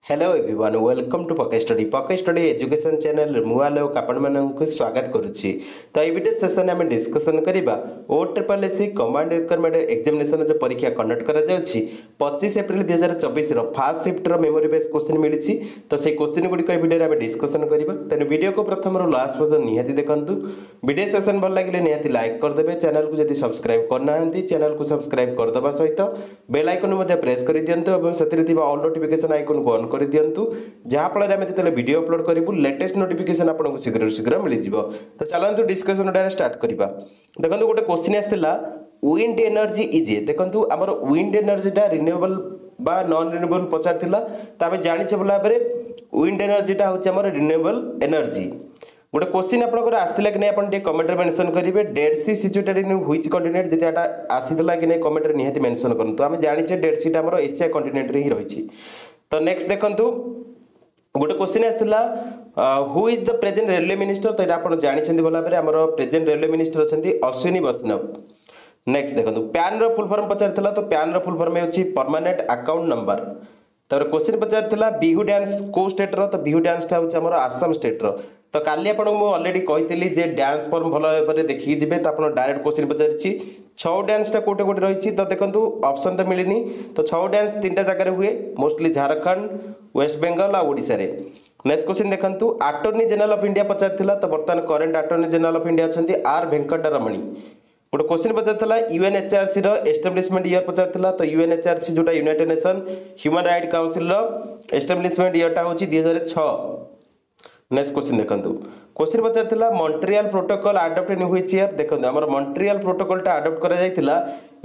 Hello everyone welcome to पके study education channel मुआलोक आपण स्वागत करुच्ची। तो ये वीडियो सेशन आम डिस्कसन करवा OSSC कमांड रिक्वायरमेंट एग्जामिनेशन जो परीक्षा कंडक्ट करा 25 April 2024 first shift memory base question मिली। तो से क्वेश्चन गुड़िक वीडियो आम डिस्कसन करवा तेणु वीडियो को प्रथम लास्ट पर्यटन निहाती देखूँ। वीडियो सेशन भल लगे निहाती लाइक करदे, चैनल को जब सब्सक्राइब करना चैनल को सब्सक्राइब करदे सहित बेल आइकन प्रेस कर दिंतु से ऑल नोटिफिकेशन आइकन को ऑन कर दिंतु जहाँफल आम जो वीडियो अपलोड करूँ लेटेस्ट नोटिफिकेशन आपको शीघ्र शीघ्र मिल जाव। तो चलते डिस्कसन डायरेक्ट स्टार्ट करवा। देखो गोटे क्वेश्चन आसाला विंड एनर्जी इज देखो आमर विंड एनर्जीटा रिन्यूएबल बा नॉन रिन्यूएबल पचार तो आम जाने भल भाव विंड एनर्जीटा हूँ रिन्यूएबल एनर्जी। गोटे क्वेश्चन आपंकर आसला कि नहीं कमेंट मेंशन करेंगे Dead Sea situated in which continent जब आसाला कि नहीं कमेंट निहाती मेंशन करूँ। तो आम जाने डेड सीटा आम एशिया कॉन्टिनेंट ही रही। तो नेक्स्ट देखो गोटे क्वेश्चन आसाला who is the present railway minister. तो यहाँ आप जानते भल भाव आम प्रेजेंट रेलवे मिनिस्टर अच्छा अश्विनी वैष्णव। नेक्स्ट देखो पैन रो फुल फॉर्म पचार तो पैन रो फुल फॉर्म होची परमानेंट अकाउंट नंबर। तर क्वेश्चन पचार बिहू डांस को स्टेट रो तो बिहू डांस हूँ आसाम स्टेट रो। तो काली आपको अलरेडी कही जे डांस फॉर्म भल भाव देखिए जी तो आप डायरेक्ट क्वेश्चन पचारि 6 डांसटा कोटे कोटे रही। तो देखो ऑप्शन तो मिलनी तो 6 डांस 3टा जगह हुए मोस्टली झारखंड वेस्ट बेंगल और ओडिशा रे। नेक्स्ट क्वेश्चन देखो अटॉर्नी जनरल ऑफ इंडिया पचार तो बर्तमान current attorney general of India अच्छा आर वेंकटरमणी। गोटे क्वेश्चन पचार UNHRC एस्टाब्लिशमेंट ईयर पचार तो UNHRC जोटा United Nation human right council establishment ईयरटा हूँ 2006। नेक्स्ट क्वेश्चन देखो क्वेश्चन पचार Montreal protocol adopted in which year. देखो आम मॉन्ट्रियल प्रोटोकॉलटा अडॉप्ट करा जायतिला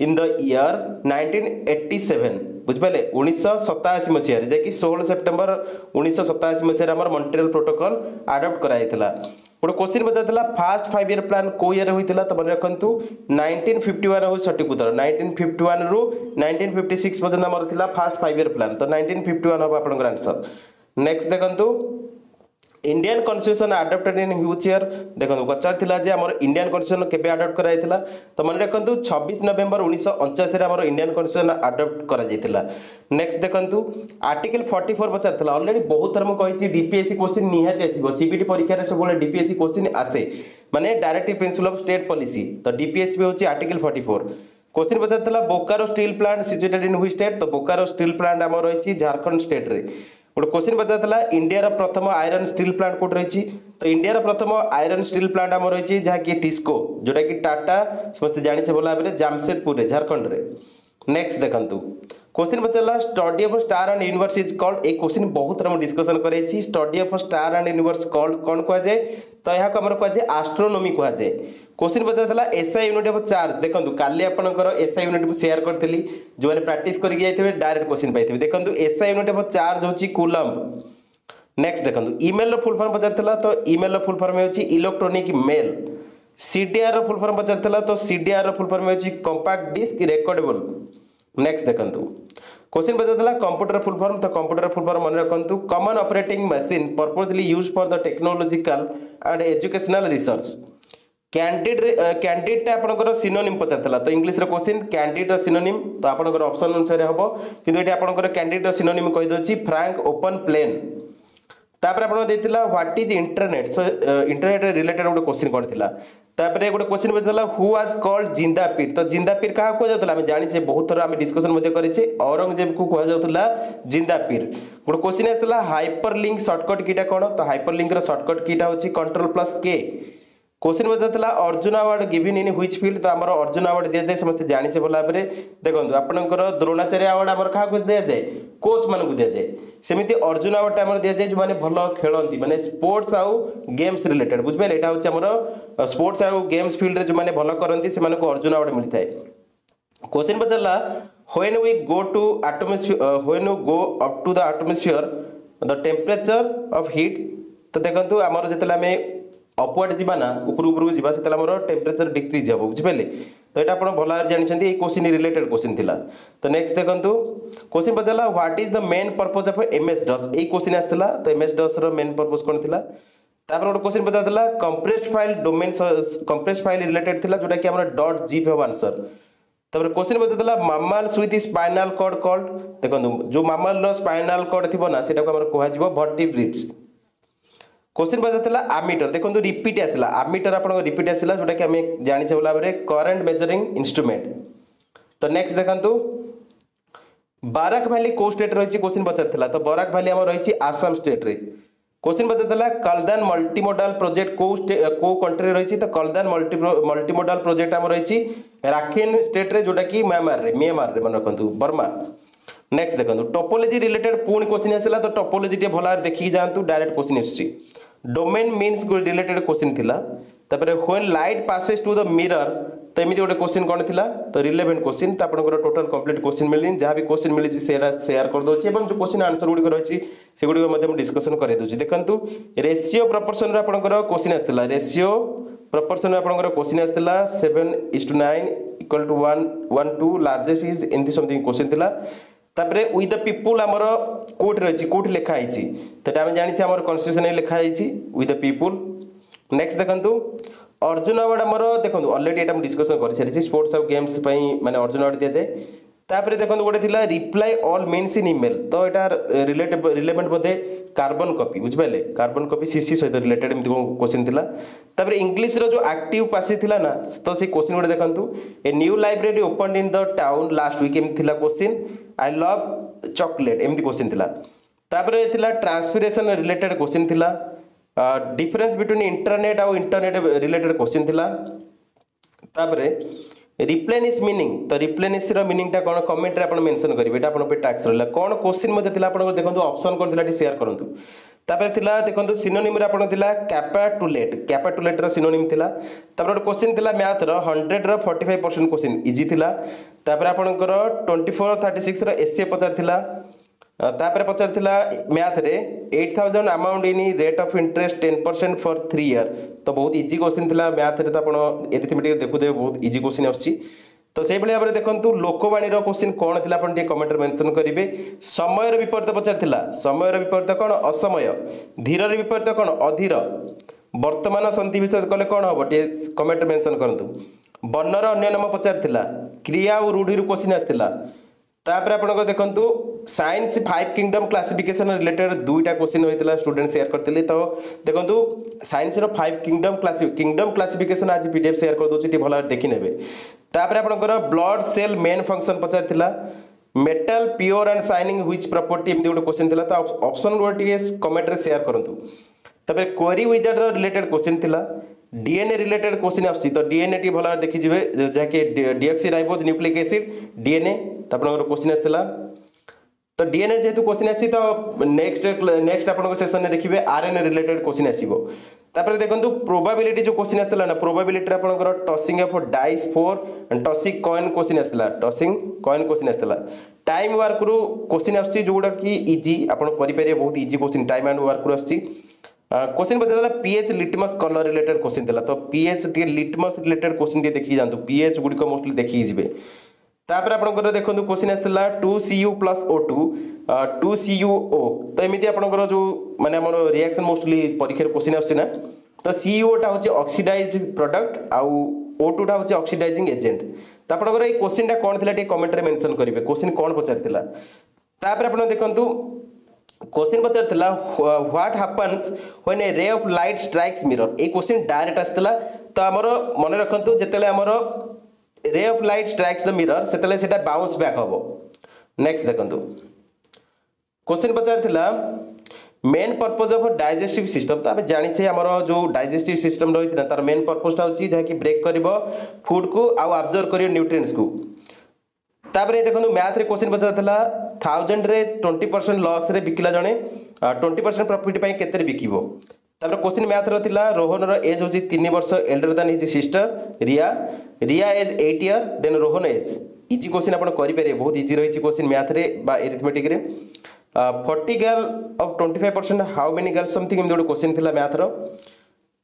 इन द ईयर 1987 बुझिपारे 1987 मसीह जैकि 16 सेप्टेम्बर 1987 मसीह मॉन्ट्रियल प्रोटोकॉल अडॉप्ट करा जायतिला। गोटे क्वेश्चन पचार फास्ट 5 ईयर प्लान को ईयर होता तो मन रखु 1951 हूँ सठिक उत्तर 1951 रु 1956 पर्यटन आमर था फास्ट 5 ईयर प्लान तो 1951 हम आपंकर आंसर। नेक्स्ट देखो Indian constitution adopted in which year. देखो पचार जे आम इंडियन कॉन्स्टिट्यूशन केबे अडॉप्ट कराइला तो मन रखु 26 नवेम्बर 1949 आम इंडियन कॉन्स्टिट्यूशन अडॉप्ट करा। नेक्स्ट देखो आर्टिकल 44 पचार ऑलरेडी बहुत थर मुझे डीपीएससी क्वेश्चन निहाती आसो सीबीटी परीक्षा सब डीपीएससी क्वेश्चन आसे माने directive principle of state policy. तो डीपीएससी भी होची article 44। Question Pachar Bokaro steel plant situated in which state. तो बोकारो स्टील प्लांट आम रही झारखंड स्टेट रे। गोटे क्वेश्चन पचार इंडिया प्रथम आयरन स्टील प्लांट कौट रही। तो इंडिया प्रथम आयरन स्टील प्लांट आम रही जहाँकि टिस्को जोटा कि टाटा समस्त जाने भल भाव जामशेदपुर झारखंड रे। नेक्स्ट देखो क्वेश्चन पचार study of star and universe is called. एक क्वेश्चन बहुत थर डिस्कसन कराई study of star and universe called कौन कहुए तो यहाँ आम कहुए एस्ट्रोनोमी कहुए। क्वेश्चन पचार एसआई यूनिट ऑफ चार्ज। देखो काली आपंकर एसआई यूनिट को शेयर करी जो मैंने प्राक्ट करके डायरेक्ट क्वेश्चन पाई। देखो एसआई यूनिट ऑफ चार्ज हूँ कूलम्ब। नेक्स्ट देखो ईमेल फुल फॉर्म पचार तो ईमेल फुल फॉर्म हो electronic mail. CDR full form पचार तो सीडीआर फुल फॉर्म हो कंपैक्ट डिस्क रिकॉर्डेबल। नेक्स्ट देखो क्वेश्चन पचार कंप्यूटर फुल फॉर्म तो कंप्यूटर फुल फॉर्म मन रखु common operating machine purposely used for the technological and educational research. Candidate आपंकर synonym पचार तो इंग्लिश क्वेश्चन कैंडिडेट सिनोनिम तो आपंकर ऑप्शन अनुसार हम कि आपंकर कैंडिडेट सिनोनिम कहीदे फ्रैंक ओपन प्लेन। तापर आप what is internet so internet related गोटे क्वेश्चन कौन थी। तापर गोटे क्वेश्चन पचार who was called Zinda Pir. तो जिंदा पीर क्या कहुला आम जाने बहुत थर आम डिस्कसन करे औरंगजेब को कहुला जिंदा पीर। गोटे क्वेश्चन आसाला हाइपर लिंक सर्टकट कीटा कौन तो हाइपर लिंक सर्टकट कीटा हूँ Ctrl+K। Question Pachar Arjun award given in which field. तो आम अर्जुन अवार्ड दि जाए समस्त जाने भल भाव देखो आपंकर द्रोणाचार्य अवार्ड आम क्या दि जाए कोच मान दि जाए सेमती अर्जुन अवार्ड आम दि जाए जो मैंने भल खेलती माने स्पोर्ट्स आउ गेम्स रिलेटेड बुझे यहाँ हूँ स्पोर्ट्स आउ गेम्स फील्ड जो मैंने भल करती से अर्जुन अवार्ड मिलता है। क्वेश्चन पचारा when we go to atmosphere when we go up to the atmosphere the temperature of heat. तो देखो आमर जो आम अपवर्ड जाना ऊपर ऊपर को जावा से टेम्परेचर डिक्रीज हम बुझिपारे। तो यहाँ आप भल भाव जानते ये क्वेश्चन रिलेटेड क्वेश्चन थिला। तो नेक्स्ट देखो क्वेश्चन पचारा what is the main purpose of MS DOS। ये क्वेश्चन आसाला तो MS DOS मेन पर्पज कौन थिला। तापर गोटे क्वेश्चन पचारा compressed file domain compressed file related थिला जोटा कि आम .zip हम आंसर। तापर क्वेश्चन पचारला mammals with spinal cord called देखो जो मामाल रो स्पाइनल कॉर्ड थिबो ना सेटा को हमर कहै जिवो वर्टिब्रेट्स क्वेश्चन पचारला आमीटर देखो रिपीट आसला आमीटर आपन रिपीट आसला जोटा कि हमें जानि छ बोला बरे करंट मेजरिंग इंस्ट्रूमेंट तो नेक्स्ट देखंतु बाराक वैली को स्टेट रही क्वेश्चन पचारला तो बाराक वैली हमर रही आसाम स्टेट रे क्वेश्चन पचारला कलदान मल्टीमोडाल प्रोजेक्ट को कंट्री रही तो कलदान मल्टीमोडाल प्रोजेक्ट आम रही राखिन स्टेट रे जोटा कि म्यांमार रे मन रखु बर्मा नेक्स्ट देखो टोपोलॉजी रिलेटेड पुणी क्वेश्चन आसला तो टोपोलॉजी टे भल देखिए जातु डायरेक्ट क्वेश्चन आसुची डोमेन मीन्स रिलेटेड क्वेश्चन थिला तापर when light passes to the mirror तो एमती गोटे क्वेश्चन कौन थिला तो रिलेवेंट क्वेश्चन तो आपन टोटल कंप्लीट क्वेश्चन मिलनी जहाँ भी क्वेश्चन मिली शेयर कर दउची एवं जो क्वेश्चन आंसर गुडी रही से गुडी मध्य डिस्कशन कर दउची देखंतु रेशियो प्रोपोर्शन रे आपन क्वेश्चन आस्थिला रेशियो प्रोपोर्शन रे आपन क्वेश्चन आस्थिला 7:9 इक्वल टू 1:2 लार्जेस्ट इज एंती समथिंग क्वेश्चन थिला तापरे विथ द पीपल आमर कोट रही कोट लिखा है तो आम जानी आम कन्स्टिट्यूशन लिखा है विथ द पीपल नेक्स्ट देखंतु अर्जुन अवार्ड आमर देखो अलरेडी एटा डिस्कशन कर सारी स्पोर्ट्स और गेम्स माने अर्जुन अवार्ड दिया जाए तापरे देखो गोटे थिला reply all means in email तो एटा रिलेवेंट बोधे कार्बन कॉपी बुझिपाले कार्बन कॉपी सीसी सहित रिलेटेड एमती क्वेश्चन थिला तापरे इंग्लिश रो जो एक्टिव पासी थिला ना तो से क्वेश्चन गोटे देखंतु a new library open in the town last week एमती थिला क्वेश्चन आई लव चॉकलेट एमती क्वेश्चन थिला तापरे थिला ट्रांसपिरेशन रिलेटेड क्वेश्चन थिला डिफरेंस बिटवीन इंटरनेट और इंटरनेट रिलेटेड क्वेश्चन थिला तापरे रिप्लेनिश मीनिंग तो रिप्लेनिश रो मीनिंग टा कोन कमेंट रे आपण मेंशन करिवे एटा आपण पे टैक्स रहला कोन क्वेश्चन मध्ये थिला आपण देखंतु ऑप्शन कोन थिला टी शेयर करंतु तापरे थिला देखंतु सिनोनिम रे आपण थिला कैपाटुलेट रो सिनोनिम थिला तापरे क्वेश्चन थिला मैथ रो 100 रो 45% क्वेश्चन इजी थिला तापरे आपणकर 24 36 रो एसए पचार थिला तापरे पचार थिला मैथ रे 8000 amount in rate of interest 10% for 3 year तो बहुत इजी क्वेश्चन थिला मैथ रे तो आपण एरिथमेटिक देखु दे बहुत इजी क्वेश्चन आछि तो से भली भाबरे देखंतु लोकवाणी रो क्वेश्चन कोन थिला आपण टे कमेंट रे मेंशन करिवे समय रो विपरीत पचार थिला समय रो विपरीत कोन असमय धीर रो विपरीत कोन अधीर वर्तमान संधि विषय कले कोन हबो टे कमेंट रे मेंशन करंतु वर्ण रो अन्य नाम पचार थिला क्रिया और रूढ़ी रो क्वेश्चन आस्थिला तापर आपन देखंतु साइंस 5 किंगडम क्लासिफिकेशन रिलेटेड दुईटा क्वेश्चन होइतला स्टूडेंट शेयर करथिले तो देखंतु साइंस रो 5 किंगडम क्लासिफिकेशन आज पीडीएफ शेयर कर दोछि टी भला देखि नेबे तापर आपनकर ब्लड सेल मेन फंक्शन पचार थिला metal pure and shining which property एमदी गोटे क्वेश्चन थिला तो ऑप्शन गोटे कमेंट रे शेयर करंतु तापर क्वेरी विजार्ड रो रिलेटेड क्वेश्चन थिला डीएनए रिलेटेड क्वेश्चन आछि तो डीएनए टी भला देखि जिवे जाके डीऑक्सीराइबोज न्यूक्लिक एसिड डीएनए तो आपनकर क्वेश्चन आछला तो डीएनए जेतु क्वेश्चन आछि तो नेक्स्ट आपन सेशन में देखिबे आरएनए रिलेटेड क्वेश्चन आसीबो तापर देखंतु प्रोबेबिलिटी जो क्वेश्चन आछला ना प्रोबेबिलिटी रे आपनकर tossing of dice for and tossing coin question आछला टॉसिंग कॉइन क्वेश्चन आछला टाइम वर्क रू क्वेश्चन आछि जोडा कि इजी आपन करि पारे बहुत easy question time and work रू आछि क्वेश्चन बताला pH litmus colour related question देला तो पीएच टी लिटमस रिलेटेड क्वेश्चन टी देखि जानतु पीएच गुडी को मोस्टली देखि जिवे तापर आपनकर देखंतु क्वेश्चन आस्थिला 2Cu + O2 2CuO तो एमिति आपनकर जो माने हमर रिएक्शन मोस्टली परीक्षा क्वेश्चन आछि ना तो CO टा होची ऑक्सीडाइज्ड प्रोडक्ट आउ O2 टा होची ऑक्सीडाइजिंग एजेंट तो आपनकर ए क्वेश्चन टा कोन थिला टी कमेंट रे मेंशन करिवे क्वेश्चन कोन पचारथिला तापर आपन देखंतु क्वेश्चन पचारथिला what happens when a ray of light strikes mirror ए क्वेश्चन डायरेक्ट आस्थिला तो हमर मन रखंतु जेतेले हमर ray of light strikes the mirror सेतेले सेटा बाउंस बैक हबो नेक्स्ट देखंतु क्वेश्चन पचारथिला main purpose of digestive system तो आबे जानि छै हमर जो डाइजेस्टिव सिस्टम रहित ना तार मेन पर्पस ता होची जे कि ब्रेक करबो फूड को आ ऑब्जर्व करियो न्यूट्रिएंट्स को तापरे देखंतु मैथ रे क्वेश्चन पचारथिला 1000 रे 20% लॉस रे बिकिला जणे 20% प्रॉफिट पई केते रे बिकिबो तापर क्वेश्चन मैथ रो थिला रोहन रो एज होची 3 वर्ष elder than his sister Riya age 8 year than Rohan age easy question आपण करि पारे बहुत इजी रहिछि क्वेश्चन मैथ रे बा अरिथमेटिक रे 40 girl of 25% how many girls something एम दोड क्वेश्चन थिला मैथ रो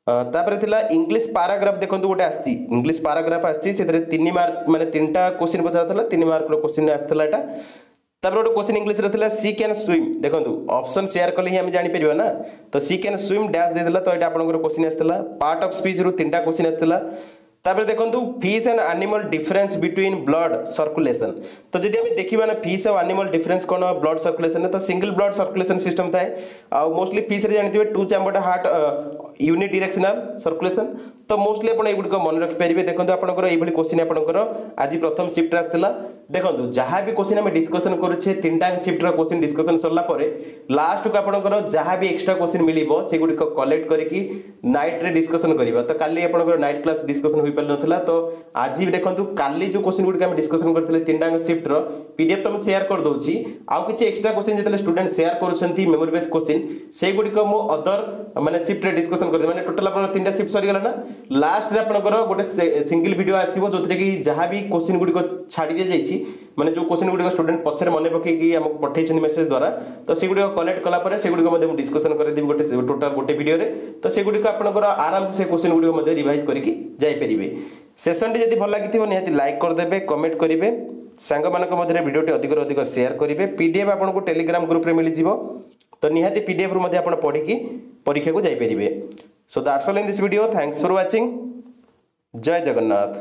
तापर थिला इंग्लिश पैराग्राफ देखंतु गोटे आछि इंग्लिश पैराग्राफ आछि सेतरे 3 मार्क माने 3टा क्वेश्चन पचारथला 3 मार्क रो क्वेश्चन आछथला एटा तापर गोटे क्वेश्चन इंग्लिश रे थिला सी कैन स्विम देखंतु ऑप्शन शेयर कले ही हम जानि परिबा ना तो सी कैन स्विम डैश दे देला तो एटा आपनकर क्वेश्चन आछथला पार्ट ऑफ स्पीच रो 3टा क्वेश्चन आछथला तापर देखो fish and animal difference between blood circulation. तो जब आम देखा ना फिश और एनिमल डिफरेंस कौन ब्लड सर्कुलेशन तो सिंगल ब्लड सर्कुलेशन सिस्टम थाए आउ मोस्टली फिश रे जानते two chambered heart unidirectional circulation. तो मोस्टली आप युग मन रखिपारे। देखो आपंकर ये क्वेश्चन आपंकर आज प्रथम शिफ्ट आसाला। देखो जहाँ भी क्वेश्चन आम डिस्कसन करुचे तीन टाइम शिफ्टर क्वेश्चन डिस्कसन सरला लास्ट को आपंकर जहाँ भी एक्सट्रा क्वेश्चन मिल से गुड़िक कलेक्ट करके नाइट रे डिस्कसन करवा। तो काली आपंकर नाइट क्लास डिस्कसन हो पार ना। तो आज भी देखो काली जो क्वेश्चन गुड़िक आम डिस्कसन करते तीन टाइम शिफ्टर पीडीएफ तो शेयर कर दूसरी आउ किसी एक्सट्रा क्वेश्चन जो स्टूडेंट शेयर कर मेमोरी बेस्ड क्वेश्चन से गुड़िक मु अदर माने शिफ्ट रे डिस्कसन कर माने टोटल आप तीन शिफ्ट सरीगला ना। लास्ट रे आपनकर गोटे सिंगल वीडियो आसीबो जो कि जहाँ भी क्वेश्चन गुड़िक छाड़ी दि जाइए माने जो क्वेश्चन गुड़िक स्टूडेंट पछरे मन पकईकि आमको पठेइछन मेसेज द्वारा तो से गुड़िक कलेक्ट कला परे से गुड़िक मु डिस्कसन करदेबी गोटे टोटल गोटे वीडियो रे। तो से गुड़िक आपनकर आराम से क्वेश्चन गुड़िक मध्य रिवाइज करके जाई परिबे। सेशन टी जदि भल लागिथिबो निहाती लाइक करदेबे कमेंट करिवे सांग मानक मध्य वीडियो अधिक अधिक शेयर करिवे। पीडीएफ आपको टेलीग्राम ग्रुप रे मिल जिवो तो निहाती पीडीएफ रु मध्य आपण पढ़ी परीक्षा को जाई परिबे। So that's all in this video. Thanks for watching. जय जगन्नाथ।